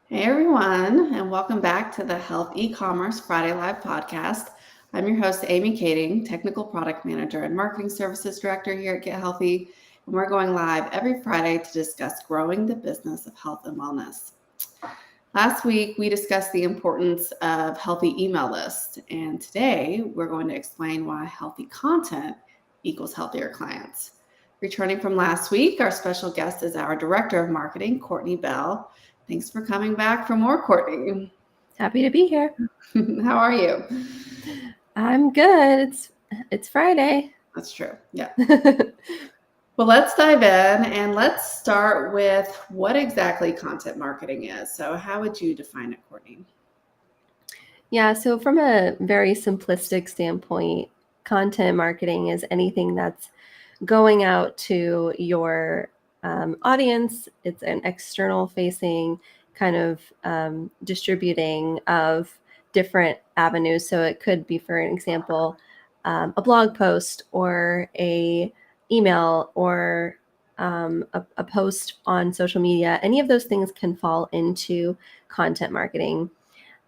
Hey everyone, and welcome back to the Health E-commerce Friday Live podcast. I'm your host, Amy Kading, Technical Product Manager and Marketing Services Director here at Get Healthy, and we're going live every Friday to discuss growing the business of health and wellness. Last week, we discussed the importance of healthy email lists, and today we're going to explain why healthy content equals healthier clients. Returning from last week, our special guest is our Director of Marketing, Courtney Bell. Thanks for coming back for more, Courtney. Happy to be here. How are you? I'm good. It's Friday. That's true. Yeah. Well, let's dive in and let's start with what exactly content marketing is. So, how would you define it, Courtney? Yeah, so from a very simplistic standpoint, content marketing is anything that's going out to your audience. It's an external facing kind of distributing of different avenues. So it could be, for an example, a blog post or a email or a post on social media. Any of those things can fall into content marketing.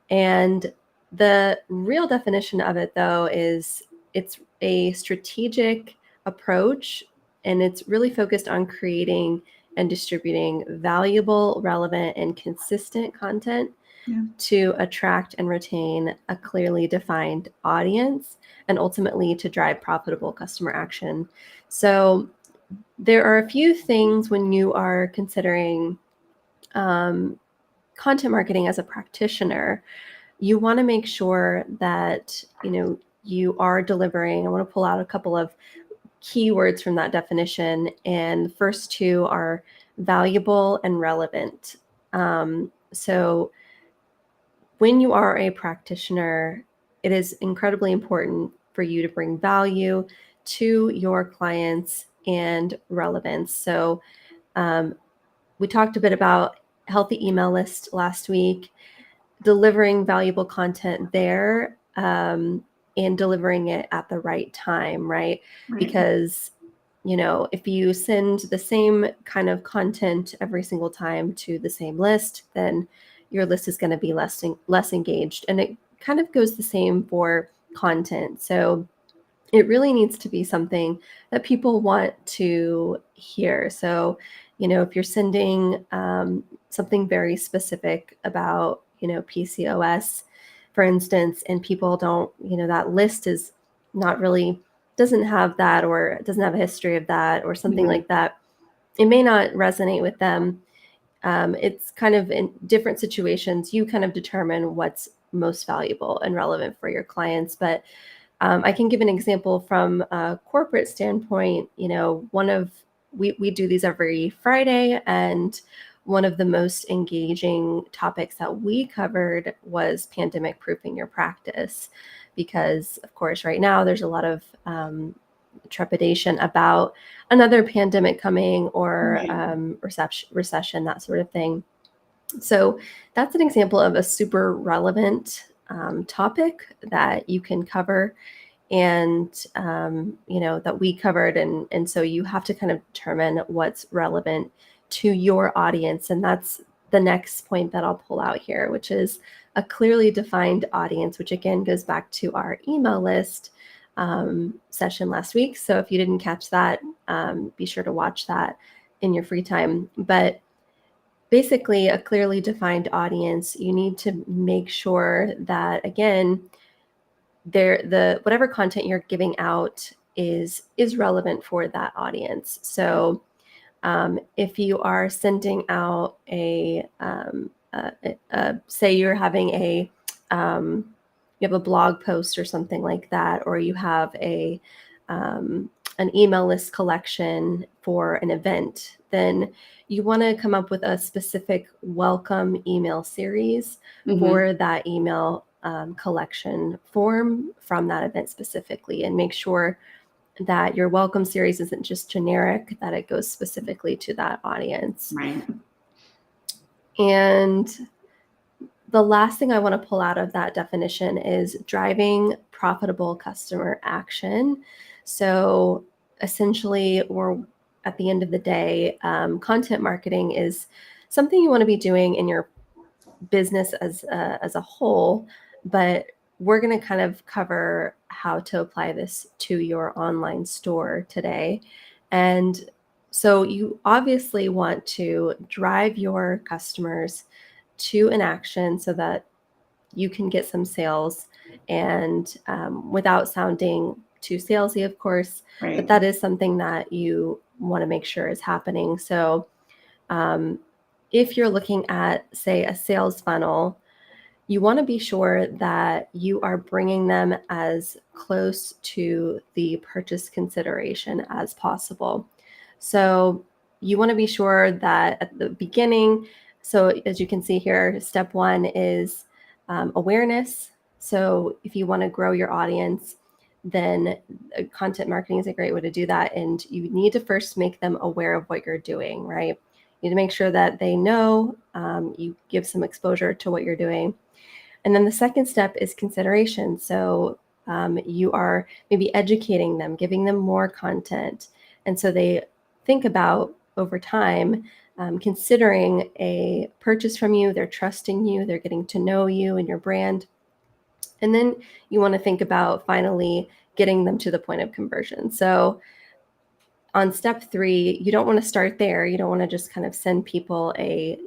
And the real definition of it, though, is it's a strategic approach, and it's really focused on creating and distributing valuable, relevant, and consistent content to attract and retain a clearly defined audience and ultimately to drive profitable customer action. So there are a few things when you are considering content marketing as a practitioner. You want to make sure that you are delivering. I want to pull out a couple of keywords from that definition, and the first two are valuable and relevant. So when you are a practitioner, it is incredibly important for you to bring value to your clients and relevance. So we talked a bit about healthy email list last week, delivering valuable content there, and delivering it at the right time, right? Because if you send the same kind of content every single time to the same list, then your list is going to be less engaged. And it kind of goes the same for content. So it really needs to be something that people want to hear. So, if you're sending something very specific about, PCOS, for instance, and people don't, that list is not really, doesn't have that, or doesn't have a history of that, or something like that, it may not resonate with them. It's kind of in different situations, you kind of determine what's most valuable and relevant for your clients. But I can give an example from a corporate standpoint. We do these every Friday, and one of the most engaging topics that we covered was pandemic proofing your practice, because of course right now there's a lot of trepidation about another pandemic coming, or recession, that sort of thing. So that's an example of a super relevant topic that you can cover, and that we covered, and so you have to kind of determine what's relevant to your audience. And that's the next point that I'll pull out here, which is a clearly defined audience, which again goes back to our email list session last week. So if you didn't catch that, be sure to watch that in your free time. But basically, a clearly defined audience, you need to make sure that, again, whatever content you're giving out is relevant for that audience. So if you are sending out say you're having you have a blog post or something like that, or you have an email list collection for an event, then you want to come up with a specific welcome email series for that email collection form from that event specifically, and make sure that your welcome series isn't just generic, that it goes specifically to that audience. Right. And the last thing I want to pull out of that definition is driving profitable customer action. So essentially, or at the end of the day, content marketing is something you want to be doing in your business as a whole, but we're going to kind of cover how to apply this to your online store today. And so you obviously want to drive your customers to an action so that you can get some sales, and without sounding too salesy, of course, but Right. that is something that you want to make sure is happening. So if you're looking at, say, a sales funnel, you want to be sure that you are bringing them as close to the purchase consideration as possible. So you want to be sure that at the beginning, so as you can see here, step one is awareness. So if you want to grow your audience, then content marketing is a great way to do that. And you need to first make them aware of what you're doing, right? You need to make sure that they know, you give some exposure to what you're doing. And then the second step is consideration. So you are maybe educating them, giving them more content. And so they think about over time, considering a purchase from you, they're trusting you, they're getting to know you and your brand. And then you want to think about finally getting them to the point of conversion. So on step three, you don't want to start there. You don't want to just kind of send people a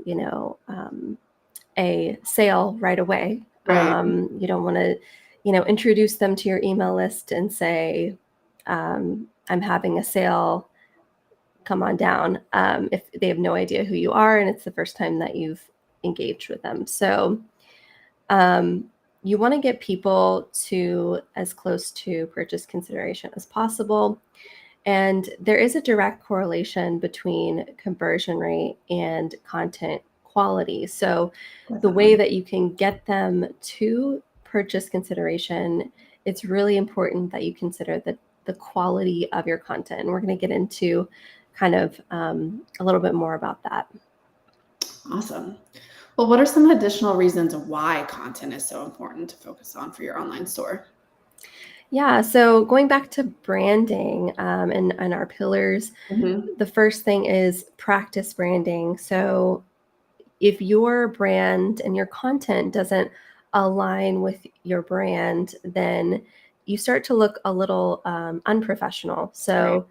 sale right away. Right. You don't want to, introduce them to your email list and say, I'm having a sale, come on down, if they have no idea who you are and it's the first time that you've engaged with them. So you want to get people to as close to purchase consideration as possible. And there is a direct correlation between conversion rate and content quality. So the way that you can get them to purchase consideration, it's really important that you consider the quality of your content. And we're going to get into kind of a little bit more about that. Awesome. Well, what are some additional reasons why content is so important to focus on for your online store? Yeah, so going back to branding and our pillars, the first thing is practice branding. So if your brand and your content doesn't align with your brand, then you start to look a little unprofessional. So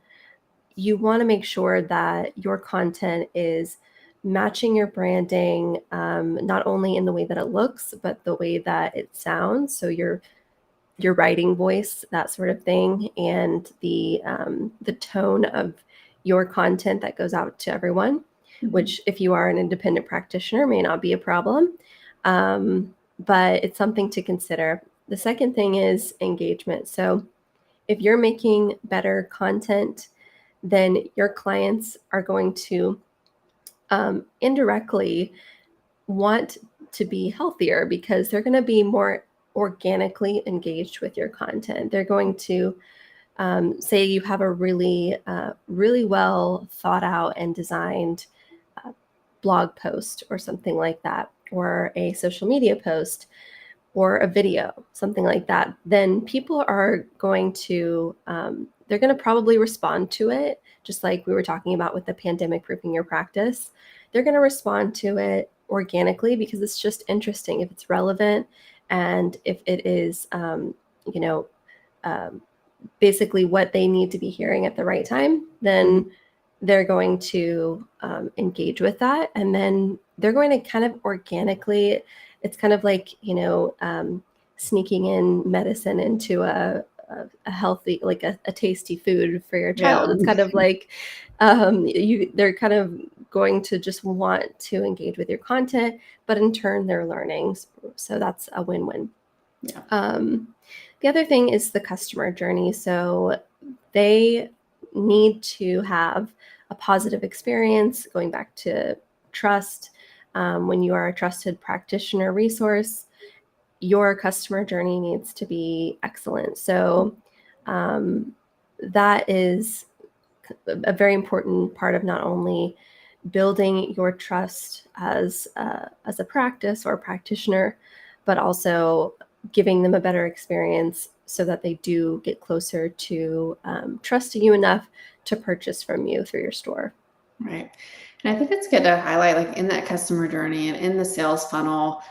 you want to make sure that your content is matching your branding, not only in the way that it looks, but the way that it sounds. So your writing voice, that sort of thing, and the tone of your content that goes out to everyone, which if you are an independent practitioner may not be a problem, but it's something to consider. The second thing is engagement. So if you're making better content, then your clients are going to indirectly want to be healthier because they're going to be more organically engaged with your content. They're going to say you have a really, really well thought out and designed blog post or something like that, or a social media post or a video, something like that. Then people are going to, they're going to probably respond to it, just like we were talking about with the pandemic proofing your practice. They're going to respond to it organically because it's just interesting, if it's relevant, and if it is, basically what they need to be hearing at the right time, then they're going to engage with that. And then they're going to kind of organically, it's kind of like, sneaking in medicine into a healthy, like a tasty food for your child. It's kind of like they're kind of going to just want to engage with your content, but in turn they're learning. So that's a win-win. Yeah. The other thing is the customer journey. So they need to have a positive experience, going back to trust. When you are a trusted practitioner resource, your customer journey needs to be excellent. So that is a very important part of not only building your trust as a practice or a practitioner, but also giving them a better experience so that they do get closer to trusting you enough to purchase from you through your store. Right. And I think it's good to highlight, like in that customer journey and in the sales funnel,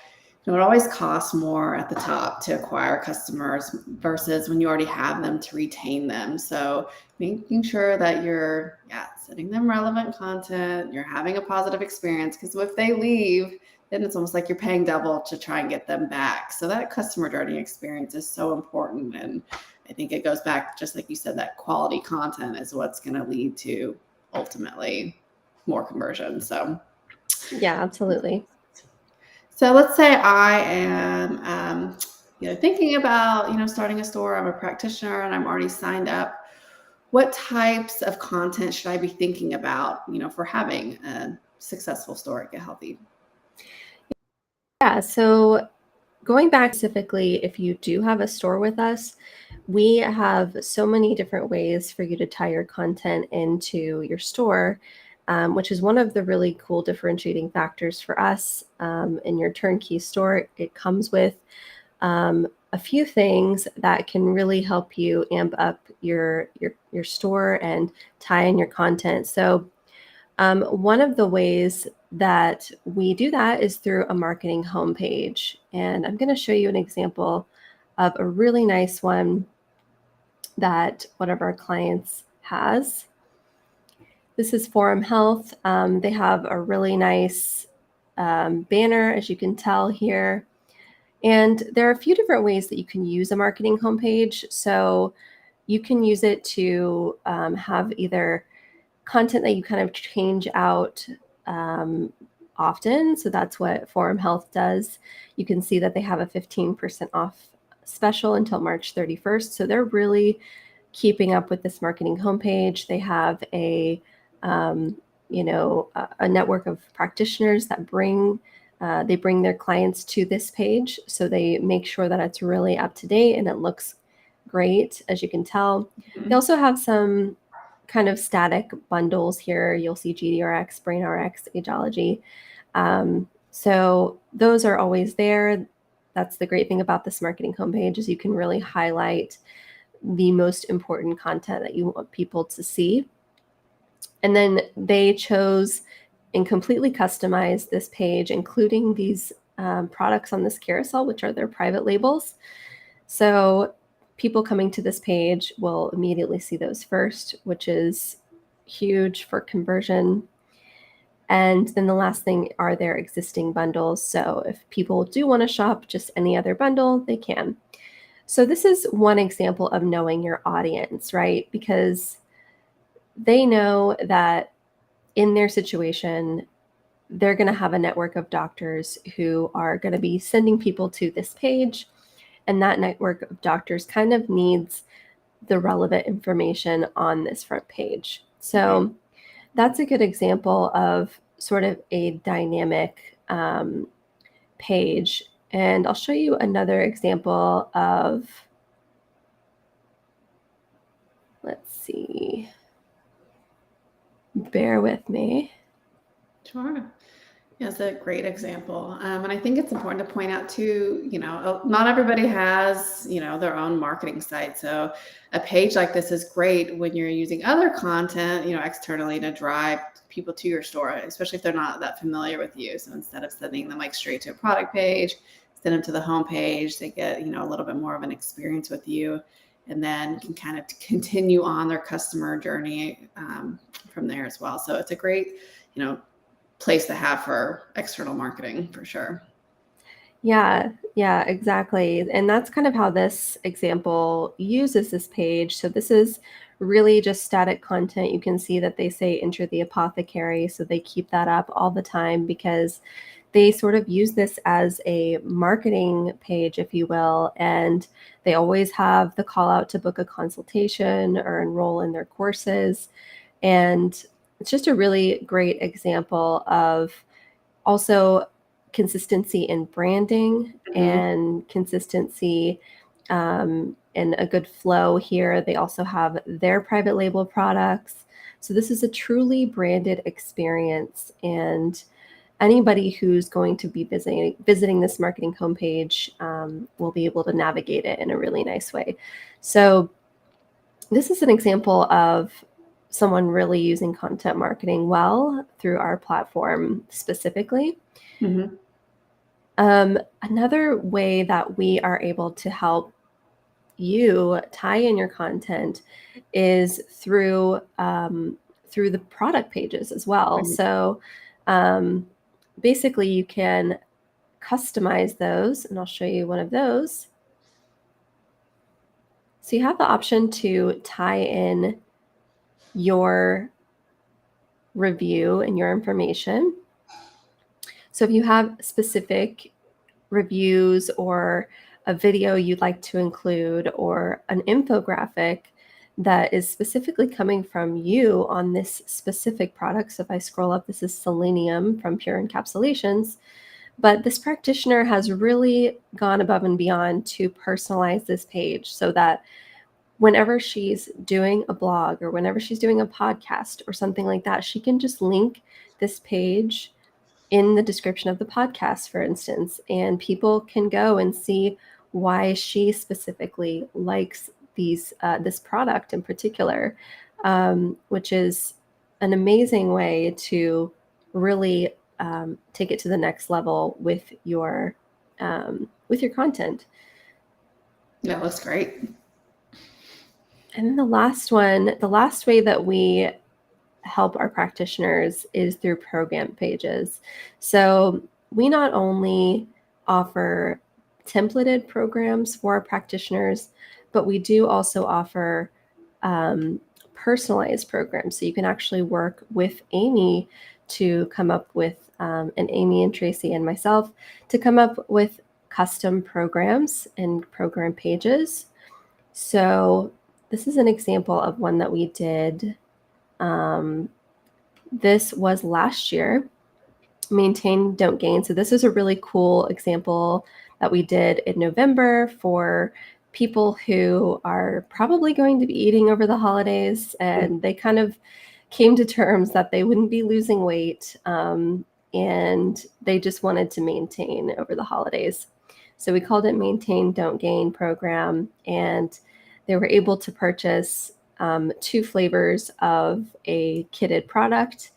it always costs more at the top to acquire customers versus when you already have them to retain them. So making sure that you're sending them relevant content, you're having a positive experience, because if they leave, then it's almost like you're paying double to try and get them back. So that customer journey experience is so important. And I think it goes back, just like you said, that quality content is what's going to lead to ultimately more conversion. So Yeah, absolutely. So let's say I am, thinking about, starting a store. I'm a practitioner and I'm already signed up. What types of content should I be thinking about, for having a successful store at Get Healthy? Yeah, so going back specifically, if you do have a store with us, we have so many different ways for you to tie your content into your store, which is one of the really cool differentiating factors for us in your turnkey store. It comes with a few things that can really help you amp up your store and tie in your content. So one of the ways that we do that is through a marketing homepage. And I'm going to show you an example of a really nice one that one of our clients has. This is Forum Health. They have a really nice banner, as you can tell here. And there are a few different ways that you can use a marketing homepage. So you can use it to have either content that you kind of change out often. So that's what Forum Health does. You can see that they have a 15% off special until March 31st. So they're really keeping up with this marketing homepage. They have a network of practitioners that bring their clients to this page. So they make sure that it's really up to date and it looks great, as you can tell. They also have some kind of static bundles here. You'll see GDRX, BrainRx, Ageology. So those are always there. That's the great thing about this marketing homepage is you can really highlight the most important content that you want people to see. And then they chose and completely customized this page, including these products on this carousel, which are their private labels. So people coming to this page will immediately see those first, which is huge for conversion. And then the last thing are their existing bundles. So if people do want to shop just any other bundle, they can. So this is one example of knowing your audience, right? Because they know that in their situation, they're going to have a network of doctors who are going to be sending people to this page. And that network of doctors kind of needs the relevant information on this front page. So that's a good example of sort of a dynamic page. And I'll show you another example of, let's see, bear with me. Sure. Yeah, it's a great example. And I think it's important to point out too, not everybody has, their own marketing site. So a page like this is great when you're using other content, externally to drive people to your store, especially if they're not that familiar with you. So instead of sending them like straight to a product page, send them to the home page, they get, a little bit more of an experience with you, and then can kind of continue on their customer journey from there as well. So it's a great, place to have for external marketing for sure. Yeah, exactly. And that's kind of how this example uses this page. So this is really just static content. You can see that they say enter the apothecary. So they keep that up all the time because they sort of use this as a marketing page, if you will. And they always have the call out to book a consultation or enroll in their courses. And it's just a really great example of also consistency in branding and consistency and a good flow here. They also have their private label products. So this is a truly branded experience. And anybody who's going to be visiting this marketing homepage will be able to navigate it in a really nice way. So this is an example of someone really using content marketing well through our platform specifically. Mhm. Another way that we are able to help you tie in your content is through the product pages as well. Right. So basically, you can customize those, and I'll show you one of those. So you have the option to tie in your review and your information. So if you have specific reviews or a video you'd like to include or an infographic that is specifically coming from you on this specific product. So if I scroll up, this is Selenium from Pure Encapsulations. But this practitioner has really gone above and beyond to personalize this page so that whenever she's doing a blog or whenever she's doing a podcast or something like that, she can just link this page in the description of the podcast, for instance, and people can go and see why she specifically likes this product in particular, which is an amazing way to really take it to the next level with your content. That looks great. And then the last way that we help our practitioners is through program pages. So we not only offer templated programs for our practitioners, but we do also offer personalized programs. So you can actually work with Amy to come up with, and Amy and Tracy and myself to come up with custom programs and program pages. So this is an example of one that we did. This was last year, Maintain, Don't Gain. So this is a really cool example that we did in November for people who are probably going to be eating over the holidays, and they kind of came to terms that they wouldn't be losing weight, and they just wanted to maintain over the holidays. So we called it Maintain, Don't Gain program, and they were able to purchase 2 flavors of a kitted product.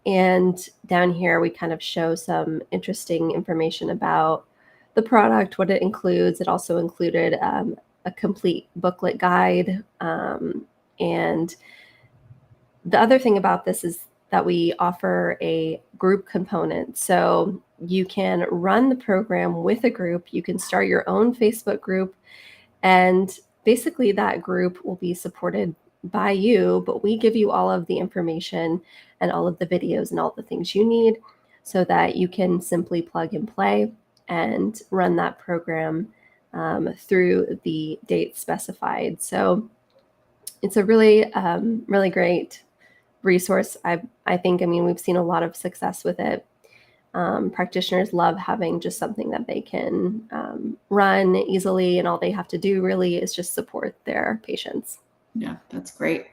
And down here, we kind of show some interesting information about the product, what it includes. It also included a complete booklet guide. And the other thing about this is that we offer a group component. So you can run the program with a group. You can start your own Facebook group, and basically that group will be supported by you, but we give you all of the information and all of the videos and all the things you need so that you can simply plug and play and run that program through the date specified. So it's a really, really great resource. I think, I mean, we've seen a lot of success with it. Practitioners love having just something that they can run easily, and all they have to do really is just support their patients. Yeah, that's great.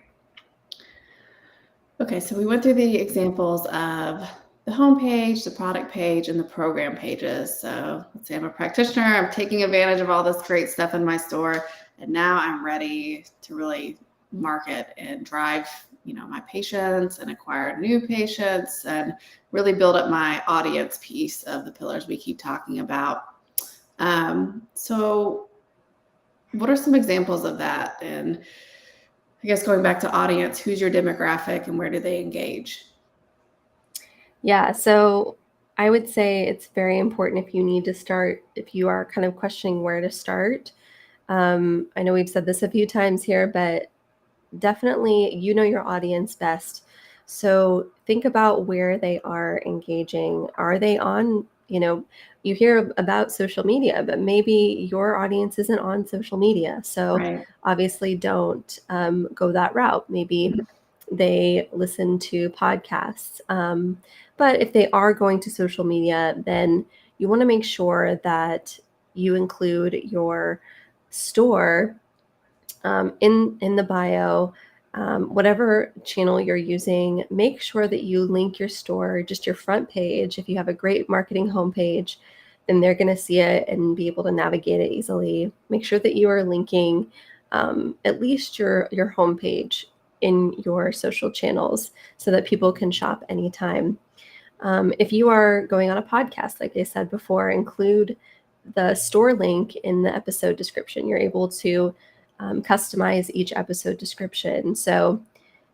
Okay, so we went through the examples of the homepage, the product page, and the program pages. So let's say I'm a practitioner, I'm taking advantage of all this great stuff in my store, and now I'm ready to really market and drive, my patients and acquire new patients and really build up my audience piece of the pillars we keep talking about. So what are some examples of that? And I guess going back to audience, who's your demographic and where do they engage? Yeah, so I would say it's very important if you are kind of questioning where to start. I know we've said this a few times here, but definitely you know your audience best. So think about where they are engaging. Are they on, you hear about social media, but maybe your audience isn't on social media. So Right. obviously don't go that route. Maybe they listen to podcasts. But if they are going to social media, then you want to make sure that you include your store in the bio. Whatever channel you're using, make sure that you link your store, just your front page. If you have a great marketing homepage, then they're going to see it and be able to navigate it easily. Make sure that you are linking at least your homepage in your social channels so that people can shop anytime. If you are going on a podcast, like I said before, include the store link in the episode description. You're able to customize each episode description. So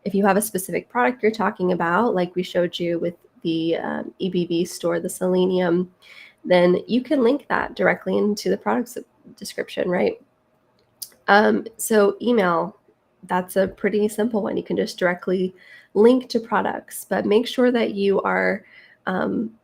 if you have a specific product you're talking about, like we showed you with the EBV store, the Selenium, then you can link that directly into the product description, right? So email, that's a pretty simple one. You can just directly link to products, but make sure that you are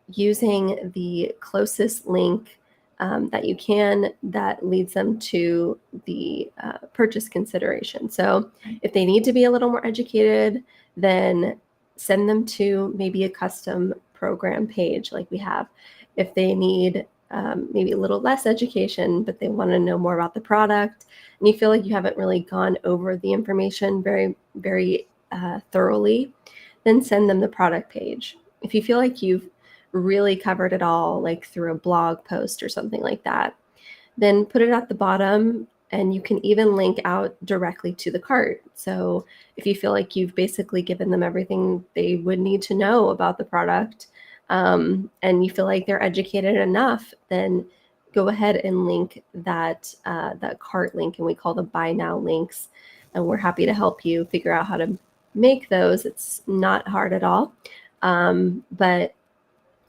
using the closest link that you can that leads them to the purchase consideration. So if they need to be a little more educated, then send them to maybe a custom program page like we have. If they need maybe a little less education, but they want to know more about the product, and you feel like you haven't really gone over the information very, very thoroughly, then send them the product page. If you feel like you've really covered it all, like through a blog post or something like that, then put it at the bottom, and you can even link out directly to the cart. So if you feel like you've basically given them everything they would need to know about the product, and you feel like they're educated enough, then go ahead and link that cart link, and we call them buy now links. And we're happy to help you figure out how to make those. It's not hard at all, but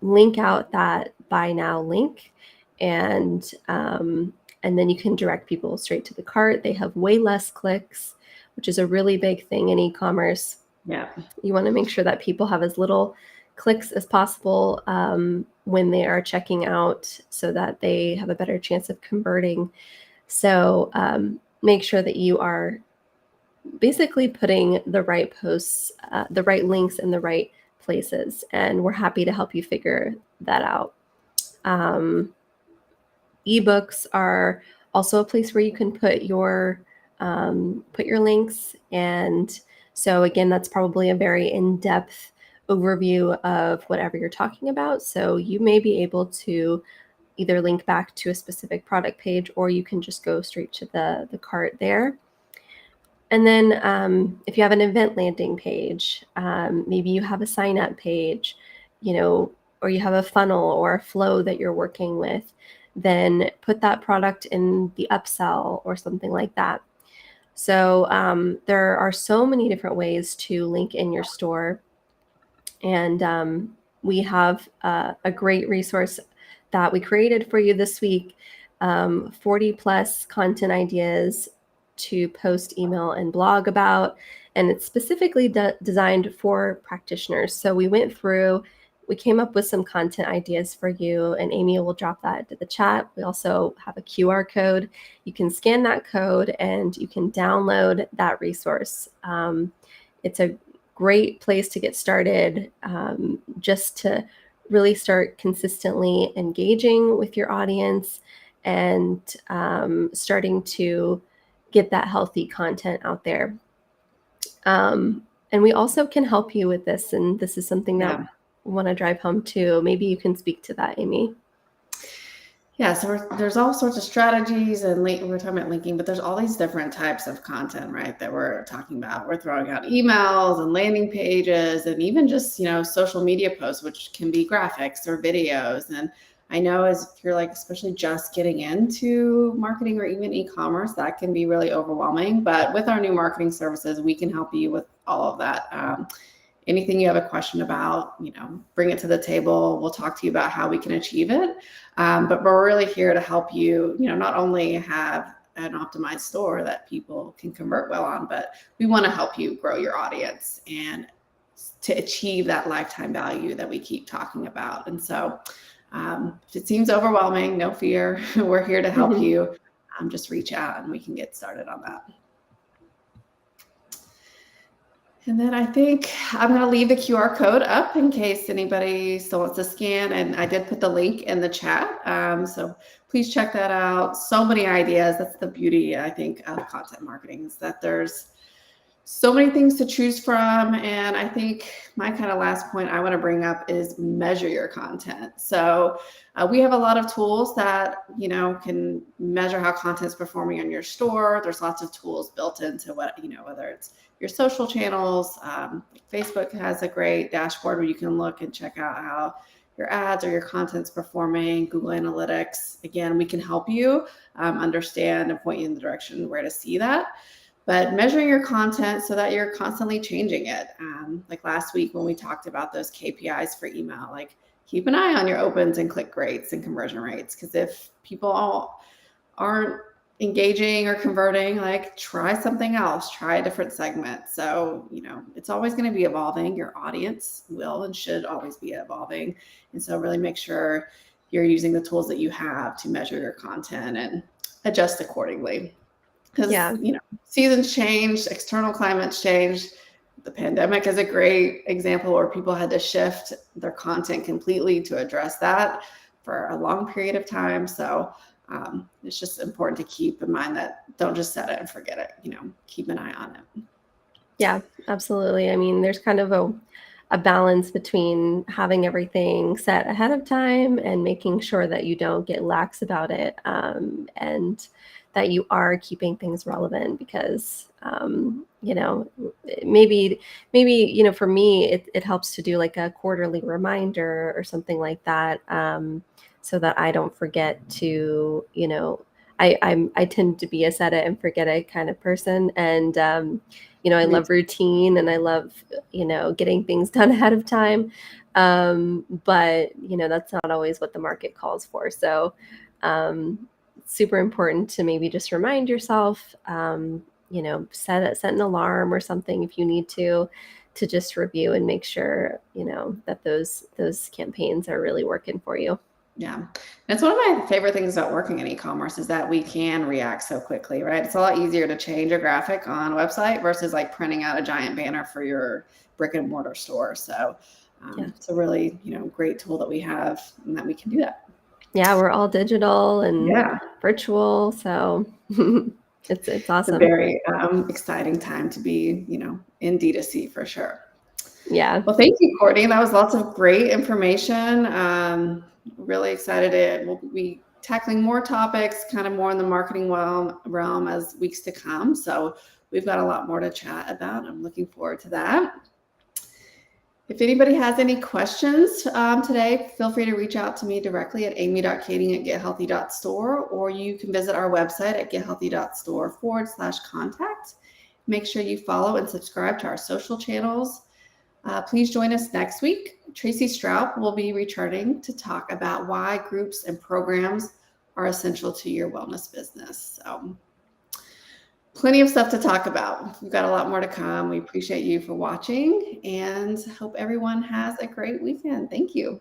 link out that buy now link, and then you can direct people straight to the cart. They have way less clicks, which is a really big thing in e-commerce. Yeah. You want to make sure that people have as little clicks as possible when they are checking out, so that they have a better chance of converting. So make sure that you are basically putting the right posts, the right links in the right places, and we're happy to help you figure that out. Ebooks are also a place where you can put your links, and so again, that's probably a very in-depth overview of whatever you're talking about. So you may be able to either link back to a specific product page, or you can just go straight to the cart there. And then if you have an event landing page, maybe you have a sign up page, or you have a funnel or a flow that you're working with, then put that product in the upsell or something like that. So there are so many different ways to link in your store. And we have a great resource that we created for you this week, 40 plus content ideas to post, email, and blog about. And it's specifically designed for practitioners. So we came up with some content ideas for you, and Amy will drop that into the chat. We also have a QR code. You can scan that code and you can download that resource. It's a great place to get started, just to really start consistently engaging with your audience and starting to get that healthy content out there. And we also can help you with this. And this is something that we want to drive home too. Maybe you can speak to that, Amy. Yeah, so there's all sorts of strategies, and we're talking about linking, but there's all these different types of content, right, that we're talking about. We're throwing out emails and landing pages, and even just, social media posts, which can be graphics or videos. And I know if you're especially just getting into marketing or even e-commerce, that can be really overwhelming. But with our new marketing services, we can help you with all of that. Anything you have a question about, bring it to the table. We'll talk to you about how we can achieve it. But we're really here to help you, not only have an optimized store that people can convert well on, but we want to help you grow your audience and to achieve that lifetime value that we keep talking about. And so if it seems overwhelming, no fear. We're here to help you. Just reach out and we can get started on that. And then I think I'm going to leave the QR code up in case anybody still wants to scan. And I did put the link in the chat. So please check that out. So many ideas. That's the beauty, I think, of content marketing, is that there's So many things to choose from. And I think my kind of last point I want to bring up is measure your content. So we have a lot of tools that, can measure how content is performing on your store. There's lots of tools built into whether it's your social channels. Facebook has a great dashboard where you can look and check out how your ads or your content's performing. Google Analytics, again, we can help you understand and point you in the direction where to see that. But measuring your content so that you're constantly changing it. Like last week when we talked about those KPIs for email, like keep an eye on your opens and click rates and conversion rates. Because if people aren't engaging or converting, like try something else, try a different segment. So, it's always going to be evolving. Your audience will and should always be evolving. And so really make sure you're using the tools that you have to measure your content and adjust accordingly. Because, seasons change, external climates change. The pandemic is a great example where people had to shift their content completely to address that for a long period of time. So it's just important to keep in mind that don't just set it and forget it, keep an eye on it. Yeah, absolutely. I mean, there's kind of a balance between having everything set ahead of time and making sure that you don't get lax about it, and that you are keeping things relevant because, maybe, for me, it helps to do like a quarterly reminder or something like that, so that I don't forget to, I tend to be a set it and forget it kind of person. And, I love routine and I love, getting things done ahead of time. But, that's not always what the market calls for. So, super important to maybe just remind yourself, set an alarm or something if you need to just review and make sure, that those campaigns are really working for you. Yeah. And it's one of my favorite things about working in e-commerce is that we can react so quickly, right? It's a lot easier to change a graphic on a website versus like printing out a giant banner for your brick and mortar store. So it's a really, great tool that we have and that we can do that. Yeah, we're all digital and virtual. So it's awesome. It's a very exciting time to be, in D2C for sure. Yeah. Well, thank you, Courtney. That was lots of great information. Really excited. We'll be tackling more topics, kind of more in the marketing realm as weeks to come. So we've got a lot more to chat about. I'm looking forward to that. If anybody has any questions today, feel free to reach out to me directly at amy.kading@gethealthy.store, or you can visit our website at gethealthy.store/contact. Make sure you follow and subscribe to our social channels. Please join us next week. Tracy Stroup will be returning to talk about why groups and programs are essential to your wellness business. So plenty of stuff to talk about. We've got a lot more to come. We appreciate you for watching and hope everyone has a great weekend. Thank you.